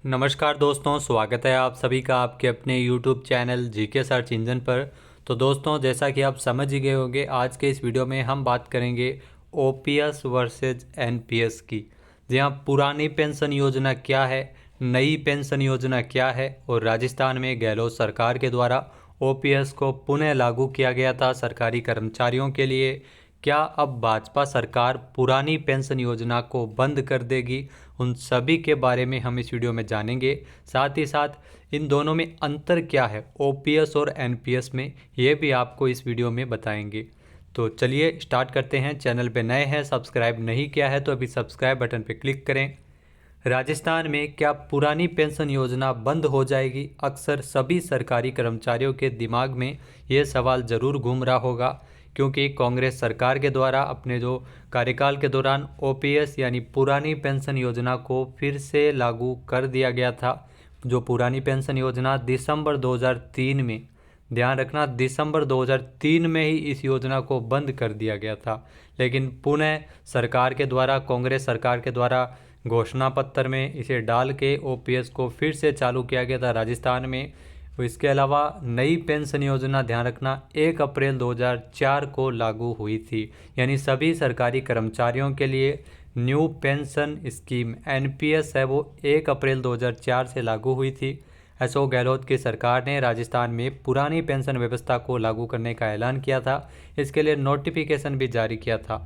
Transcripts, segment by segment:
नमस्कार दोस्तों, स्वागत है आप सभी का आपके अपने YouTube channel GK search engine पर। तो दोस्तों, जैसा कि आप समझ ही गए होंगे, आज के इस वीडियो में हम बात करेंगे ओपीएस वर्सेस एनपीएस की। जी हाँ, पुरानी पेंशन योजना क्या है, नई पेंशन योजना क्या है और राजस्थान में गहलोत सरकार के द्वारा ओपीएस को पुनः लागू किया गया था सरकारी कर्मचारियों के लिए। क्या अब भाजपा सरकार पुरानी पेंशन योजना को बंद कर देगी, उन सभी के बारे में हम इस वीडियो में जानेंगे। साथ ही साथ इन दोनों में अंतर क्या है ओपीएस और एनपीएस में, ये भी आपको इस वीडियो में बताएंगे। तो चलिए स्टार्ट करते हैं। चैनल पे नए हैं, सब्सक्राइब नहीं किया है तो अभी सब्सक्राइब बटन पे क्लिक करें। राजस्थान में क्या पुरानी पेंशन योजना बंद हो जाएगी? अक्सर सभी सरकारी कर्मचारियों के दिमाग में ये सवाल ज़रूर घूम रहा होगा, क्योंकि कांग्रेस सरकार के द्वारा अपने जो कार्यकाल के दौरान ओपीएस यानी पुरानी पेंशन योजना को फिर से लागू कर दिया गया था। जो पुरानी पेंशन योजना दिसंबर 2003 में, ध्यान रखना, दिसंबर 2003 में ही इस योजना को बंद कर दिया गया था, लेकिन पुनः सरकार के द्वारा, कांग्रेस सरकार के द्वारा घोषणा पत्र में इसे डाल के ओपीएस को फिर से चालू किया गया था राजस्थान में। इसके अलावा नई पेंशन योजना, ध्यान रखना, 1 अप्रैल 2004 को लागू हुई थी, यानी सभी सरकारी कर्मचारियों के लिए न्यू पेंशन स्कीम एनपीएस है वो 1 अप्रैल 2004 से लागू हुई थी। अशोक गहलोत की सरकार ने राजस्थान में पुरानी पेंशन व्यवस्था को लागू करने का ऐलान किया था। इसके लिए नोटिफिकेशन भी जारी किया था।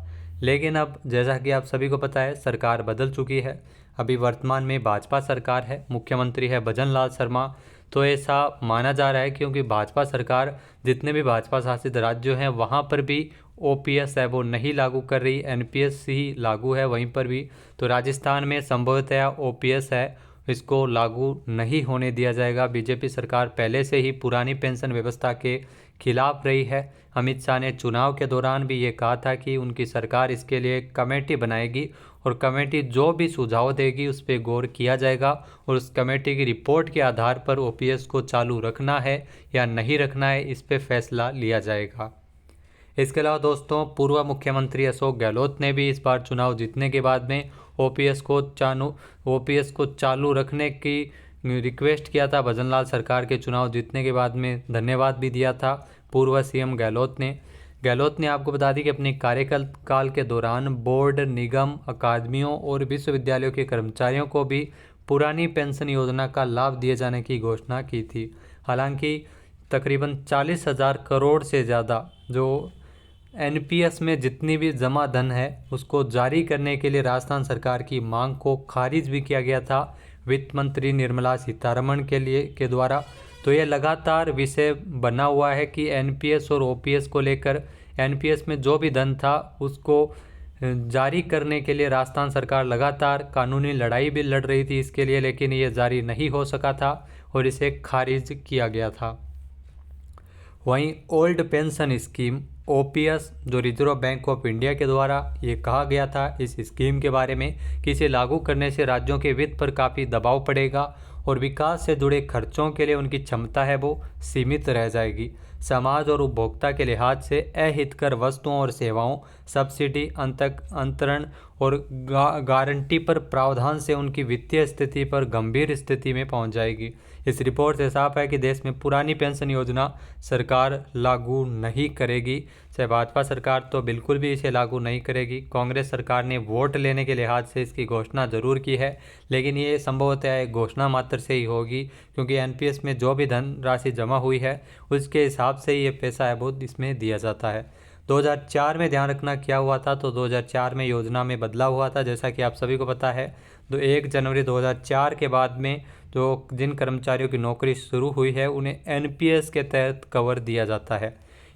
लेकिन अब जैसा कि आप सभी को पता है, सरकार बदल चुकी है। अभी वर्तमान में भाजपा सरकार है, मुख्यमंत्री है भजन लाल शर्मा। तो ऐसा माना जा रहा है क्योंकि भाजपा सरकार जितने भी भाजपा शासित राज्य हैं वहाँ पर भी ओपीएस है वो नहीं लागू कर रही, एनपीएस ही लागू है वहीं पर भी। तो राजस्थान में संभवतः ओपीएस है इसको लागू नहीं होने दिया जाएगा। बीजेपी सरकार पहले से ही पुरानी पेंशन व्यवस्था के खिलाफ रही है। अमित शाह ने चुनाव के दौरान भी ये कहा था कि उनकी सरकार इसके लिए कमेटी बनाएगी और कमेटी जो भी सुझाव देगी उस पर गौर किया जाएगा और उस कमेटी की रिपोर्ट के आधार पर ओपीएस को चालू रखना है या नहीं रखना है, इस पर फैसला लिया जाएगा। इसके अलावा दोस्तों, पूर्व मुख्यमंत्री अशोक गहलोत ने भी इस बार चुनाव जीतने के बाद में ओपीएस को चालू रखने की रिक्वेस्ट किया था। भजनलाल सरकार के चुनाव जीतने के बाद में धन्यवाद भी दिया था पूर्व सीएम गहलोत ने आपको बता दी कि अपने कार्यकाल के दौरान बोर्ड, निगम, अकादमियों और विश्वविद्यालयों के कर्मचारियों को भी पुरानी पेंशन योजना का लाभ दिए जाने की घोषणा की थी। हालांकि तकरीबन 40,000 करोड़ से ज़्यादा जो एनपीएस में जितनी भी जमा धन है उसको जारी करने के लिए राजस्थान सरकार की मांग को खारिज भी किया गया था वित्त मंत्री निर्मला सीतारमण के द्वारा। तो ये लगातार विषय बना हुआ है कि एनपीएस और ओपीएस को लेकर, एनपीएस में जो भी धन था उसको जारी करने के लिए राजस्थान सरकार लगातार कानूनी लड़ाई भी लड़ रही थी इसके लिए, लेकिन ये जारी नहीं हो सका था और इसे खारिज किया गया था। वहीं ओल्ड पेंशन स्कीम ओपीएस, जो रिजर्व बैंक ऑफ इंडिया के द्वारा ये कहा गया था इस स्कीम के बारे में कि इसे लागू करने से राज्यों के वित्त पर काफ़ी दबाव पड़ेगा और विकास से जुड़े खर्चों के लिए उनकी क्षमता है वो सीमित रह जाएगी। समाज और उपभोक्ता के लिहाज से अहितकर वस्तुओं और सेवाओं, सब्सिडी, अंतरण और गारंटी पर प्रावधान से उनकी वित्तीय स्थिति पर गंभीर स्थिति में पहुंच जाएगी। इस रिपोर्ट से साफ है कि देश में पुरानी पेंशन योजना सरकार लागू नहीं करेगी। चाहे भाजपा सरकार तो बिल्कुल भी इसे लागू नहीं करेगी। कांग्रेस सरकार ने वोट लेने के लिहाज से इसकी घोषणा जरूर की है, लेकिन ये संभवतः एक घोषणा मात्र से ही होगी, क्योंकि एनपीएस में जो भी धन राशि जमा हुई है उसके हिसाब से ये पैसा है वो इसमें दिया जाता है। 2004 में ध्यान रखना क्या हुआ था, तो 2004 में योजना में बदलाव हुआ था, जैसा कि आप सभी को पता है। तो 1 जनवरी 2004 के बाद में जो जिन कर्मचारियों की नौकरी शुरू हुई है उन्हें एनपीएस के तहत कवर दिया जाता है।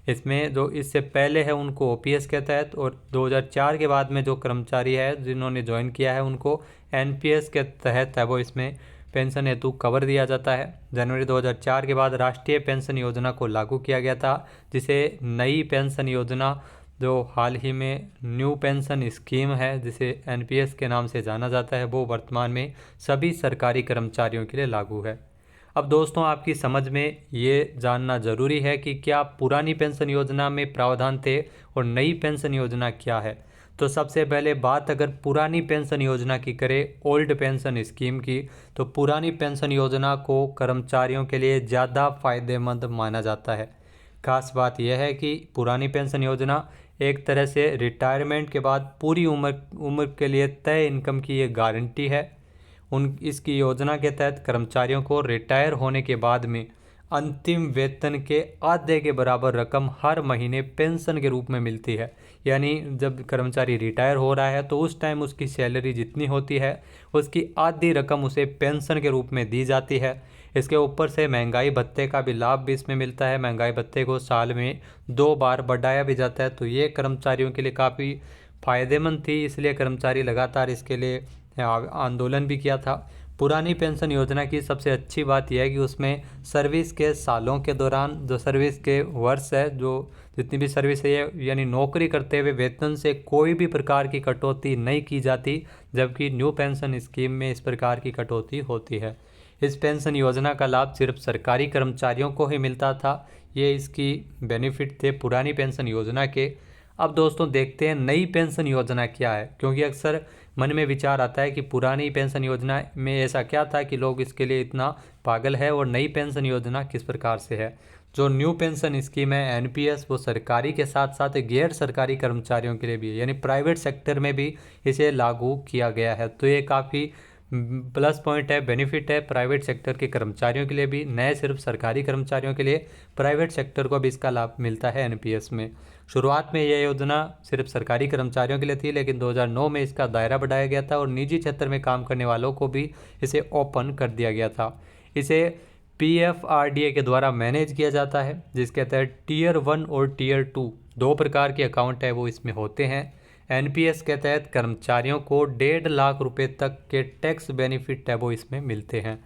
इसमें जो इससे पहले है उनको ओपीएस के तहत, और 2004 के बाद में जो कर्मचारी है जिन्होंने ज्वाइन किया है उनको एनपीएस के तहत है वो इसमें पेंशन हेतु कवर दिया जाता है। जनवरी 2004 के बाद राष्ट्रीय पेंशन योजना को लागू किया गया था, जिसे नई पेंशन योजना, जो हाल ही में न्यू पेंशन स्कीम है जिसे एनपीएस के नाम से जाना जाता है, वो वर्तमान में सभी सरकारी कर्मचारियों के लिए लागू है। अब दोस्तों, आपकी समझ में ये जानना ज़रूरी है कि क्या पुरानी पेंशन योजना में प्रावधान थे और नई पेंशन योजना क्या है। तो सबसे पहले बात अगर पुरानी पेंशन योजना की करें, ओल्ड पेंशन स्कीम की, तो पुरानी पेंशन योजना को कर्मचारियों के लिए ज़्यादा फायदेमंद माना जाता है। खास बात यह है कि पुरानी पेंशन योजना एक तरह से रिटायरमेंट के बाद पूरी उम्र के लिए तय इनकम की ये गारंटी है। इसकी योजना के तहत कर्मचारियों को रिटायर होने के बाद में अंतिम वेतन के आधे के बराबर रकम हर महीने पेंशन के रूप में मिलती है। यानी जब कर्मचारी रिटायर हो रहा है तो उस टाइम उसकी सैलरी जितनी होती है उसकी आधी रकम उसे पेंशन के रूप में दी जाती है। इसके ऊपर से महंगाई भत्ते का भी लाभ भी इसमें मिलता है। महंगाई भत्ते को साल में 2 बार बढ़ाया भी जाता है, तो ये कर्मचारियों के लिए काफ़ी फ़ायदेमंद थी, इसलिए कर्मचारी लगातार इसके लिए आंदोलन भी किया था। पुरानी पेंशन योजना की सबसे अच्छी बात यह है कि उसमें सर्विस के सालों के दौरान जो सर्विस के वर्ष है, जो जितनी भी सर्विस है यानी नौकरी करते हुए वेतन से कोई भी प्रकार की कटौती नहीं की जाती, जबकि न्यू पेंशन स्कीम में इस प्रकार की कटौती होती है। इस पेंशन योजना का लाभ सिर्फ सरकारी कर्मचारियों को ही मिलता था। ये इसकी बेनिफिट थे पुरानी पेंशन योजना के। अब दोस्तों देखते हैं नई पेंशन योजना क्या है, क्योंकि अक्सर मन में विचार आता है कि पुरानी पेंशन योजना में ऐसा क्या था कि लोग इसके लिए इतना पागल है, और नई पेंशन योजना किस प्रकार से है। जो न्यू पेंशन स्कीम है एनपीएस, वो सरकारी के साथ साथ गैर सरकारी कर्मचारियों के लिए भी है, यानी प्राइवेट सेक्टर में भी इसे लागू किया गया है। तो ये काफ़ी प्लस पॉइंट है, बेनिफिट है प्राइवेट सेक्टर के कर्मचारियों के लिए भी, नए सिर्फ सरकारी कर्मचारियों के लिए, प्राइवेट सेक्टर को भी इसका लाभ मिलता है एनपीएस में। शुरुआत में यह योजना सिर्फ सरकारी कर्मचारियों के लिए थी, लेकिन 2009 में इसका दायरा बढ़ाया गया था और निजी क्षेत्र में काम करने वालों को भी इसे ओपन कर दिया गया था। इसे पीएफआरडीए के द्वारा मैनेज किया जाता है, जिसके तहत टीयर 1 और टीयर 2 दो प्रकार के अकाउंट है वो इसमें होते हैं। एनपीएस के तहत कर्मचारियों को 1.5 लाख रुपए तक के टैक्स बेनिफिट है वो इसमें मिलते हैं।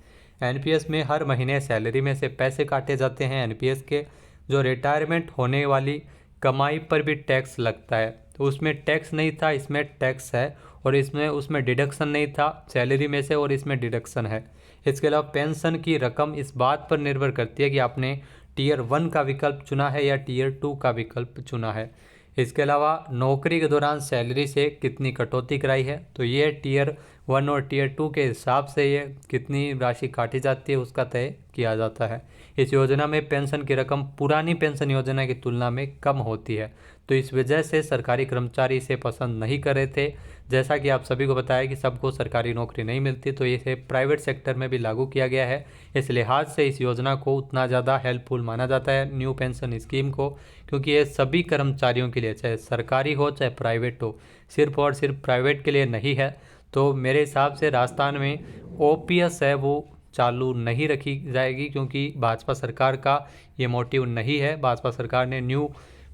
एनपीएस में हर महीने सैलरी में से पैसे काटे जाते हैं एनपीएस के। जो रिटायरमेंट होने वाली कमाई पर भी टैक्स लगता है, तो उसमें टैक्स नहीं था, इसमें टैक्स है, और उसमें डिडक्शन नहीं था सैलरी में से, और इसमें डिडक्शन है। इसके अलावा पेंशन की रकम इस बात पर निर्भर करती है कि आपने टीयर 1 का विकल्प चुना है या टीयर 2 का विकल्प चुना है। इसके अलावा नौकरी के दौरान सैलरी से कितनी कटौती कराई है, तो ये टीयर 1 और टीयर 2 के हिसाब से ये कितनी राशि काटी जाती है उसका तय किया जाता है। इस योजना में पेंशन की रकम पुरानी पेंशन योजना की तुलना में कम होती है, तो इस वजह से सरकारी कर्मचारी इसे पसंद नहीं कर रहे थे। जैसा कि आप सभी को बताया कि सबको सरकारी नौकरी नहीं मिलती, तो इसे प्राइवेट सेक्टर में भी लागू किया गया है। इस लिहाज से इस योजना को उतना ज़्यादा हेल्पफुल माना जाता है न्यू पेंशन स्कीम को, क्योंकि ये सभी कर्मचारियों के लिए, चाहे सरकारी हो चाहे प्राइवेट हो, सिर्फ और सिर्फ प्राइवेट के लिए नहीं है। तो मेरे हिसाब से राजस्थान में ओपीएस है वो चालू नहीं रखी जाएगी, क्योंकि भाजपा सरकार का ये मोटिव नहीं है। भाजपा सरकार ने न्यू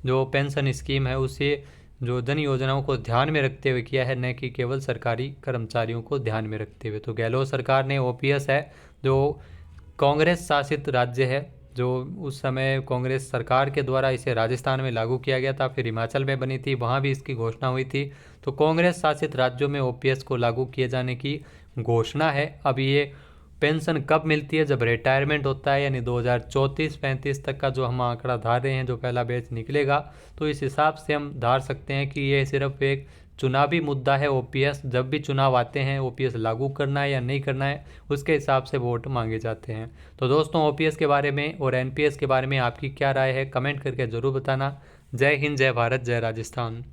जो पेंशन स्कीम है उसे जो जन योजनाओं को ध्यान में रखते हुए किया है, न कि केवल सरकारी कर्मचारियों को ध्यान में रखते हुए। तो गहलोत सरकार ने ओपीएस है जो कांग्रेस शासित राज्य है, जो उस समय कांग्रेस सरकार के द्वारा इसे राजस्थान में लागू किया गया था, फिर हिमाचल में बनी थी, वहाँ भी इसकी घोषणा हुई थी। तो कांग्रेस शासित राज्यों में ओपीएस को लागू किए जाने की घोषणा है। अब ये पेंशन कब मिलती है, जब रिटायरमेंट होता है, यानी 2034-35 तक का जो हम आंकड़ा धार रहे हैं, जो पहला बैच निकलेगा, तो इस हिसाब से हम धार सकते हैं कि ये सिर्फ एक चुनावी मुद्दा है। ओपीएस जब भी चुनाव आते हैं, ओपीएस लागू करना है या नहीं करना है, उसके हिसाब से वोट मांगे जाते हैं। तो दोस्तों, ओपीएस के बारे में और एनपीएस के बारे में आपकी क्या राय है, कमेंट करके ज़रूर बताना। जय हिंद, जय भारत, जय राजस्थान।